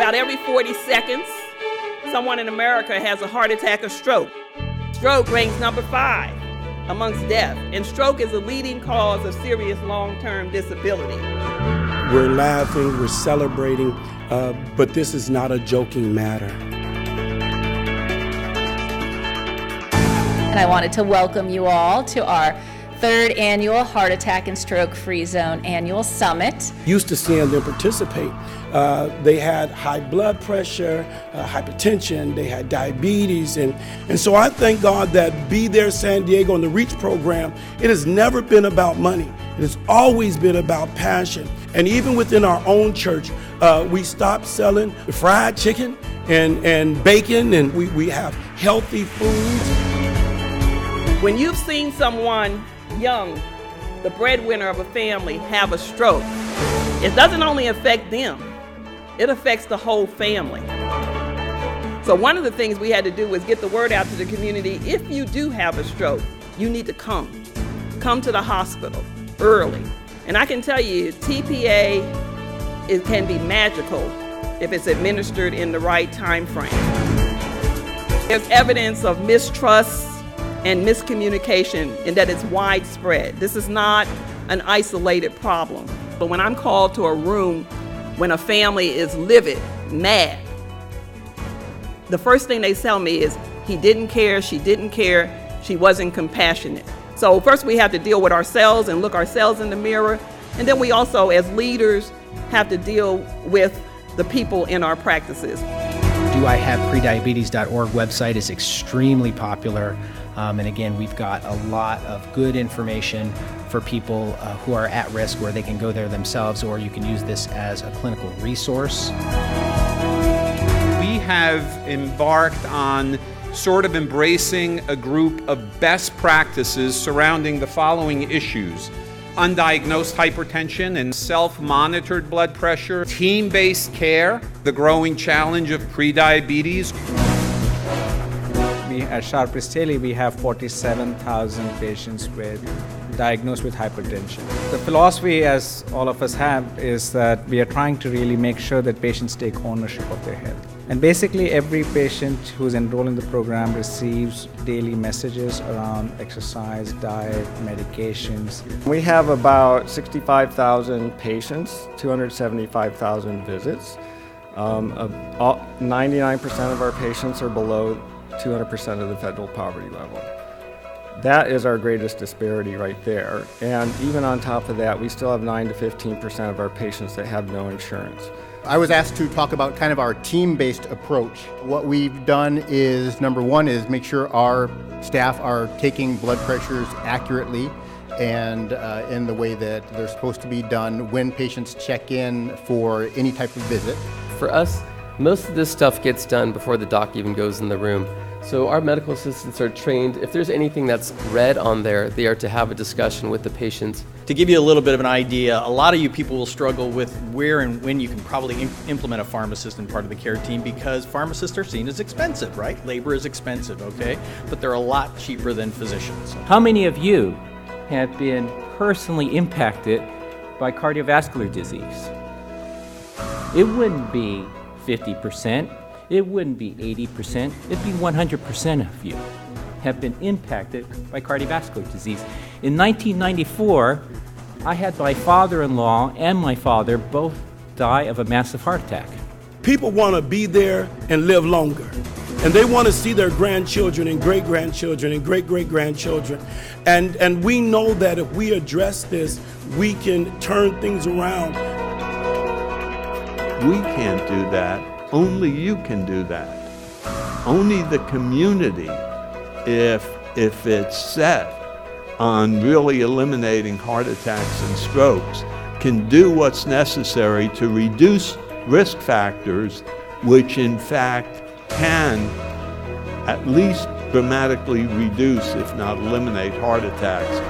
About every 40 seconds, someone in America has a heart attack or stroke. Stroke ranks number 5 amongst death, and stroke is a leading cause of serious long-term disability. We're laughing, we're celebrating, but this is not a joking matter. And I wanted to welcome you all to our 3rd annual Heart Attack and Stroke Free Zone Annual Summit. Used to seeing them participate. They had high blood pressure, hypertension, they had diabetes, and so I thank God that Be There San Diego and the REACH program, it has never been about money. It has always been about passion. And even within our own church, we stopped selling fried chicken and bacon, and we have healthy foods. When you've seen someone young, the breadwinner of a family, have a stroke, it doesn't only affect them, it affects the whole family. So one of the things we had to do was get the word out to the community. If you do have a stroke, you need to come to the hospital early. And I can tell you, TPA, it can be magical if it's administered in the right time frame. There's evidence of mistrust and miscommunication, and that it's widespread. This is not an isolated problem. But when I'm called to a room when a family is livid, mad, the first thing they tell me is, he didn't care, she didn't care, she wasn't compassionate. So first we have to deal with ourselves and look ourselves in the mirror, and then we also, as leaders, have to deal with the people in our practices. doihaveprediabetes.org website is extremely popular. And again, we've got a lot of good information for people who are at risk, where they can go there themselves, or you can use this as a clinical resource. We have embarked on sort of embracing a group of best practices surrounding the following issues: undiagnosed hypertension and self-monitored blood pressure, team-based care, the growing challenge of prediabetes. At Sharp Daily, we have 47,000 patients diagnosed with hypertension. The philosophy, as all of us have, is that we are trying to really make sure that patients take ownership of their health. And basically, every patient who's enrolled in the program receives daily messages around exercise, diet, medications. We have about 65,000 patients, 275,000 visits. 99% of our patients are below 200% of the federal poverty level. That is our greatest disparity right there. And even on top of that, we still have 9 to 15% of our patients that have no insurance. I was asked to talk about kind of our team-based approach. What we've done is, number one, is make sure our staff are taking blood pressures accurately and in the way that they're supposed to be done when patients check in for any type of visit. For us, most of this stuff gets done before the doc even goes in the room. So our medical assistants are trained. If there's anything that's red on there, they are to have a discussion with the patients. To give you a little bit of an idea, a lot of you people will struggle with where and when you can probably implement a pharmacist in part of the care team, because pharmacists are seen as expensive, right? Labor is expensive, okay? But they're a lot cheaper than physicians. How many of you have been personally impacted by cardiovascular disease? It wouldn't be 50%. It wouldn't be 80%, it'd be 100% of you have been impacted by cardiovascular disease. In 1994, I had my father-in-law and my father both die of a massive heart attack. People want to be there and live longer. And they want to see their grandchildren and great-grandchildren and great-great-grandchildren. And we know that if we address this, we can turn things around. We can't do that. Only you can do that. Only the community, if it's set on really eliminating heart attacks and strokes, can do what's necessary to reduce risk factors, which in fact can at least dramatically reduce, if not eliminate, heart attacks.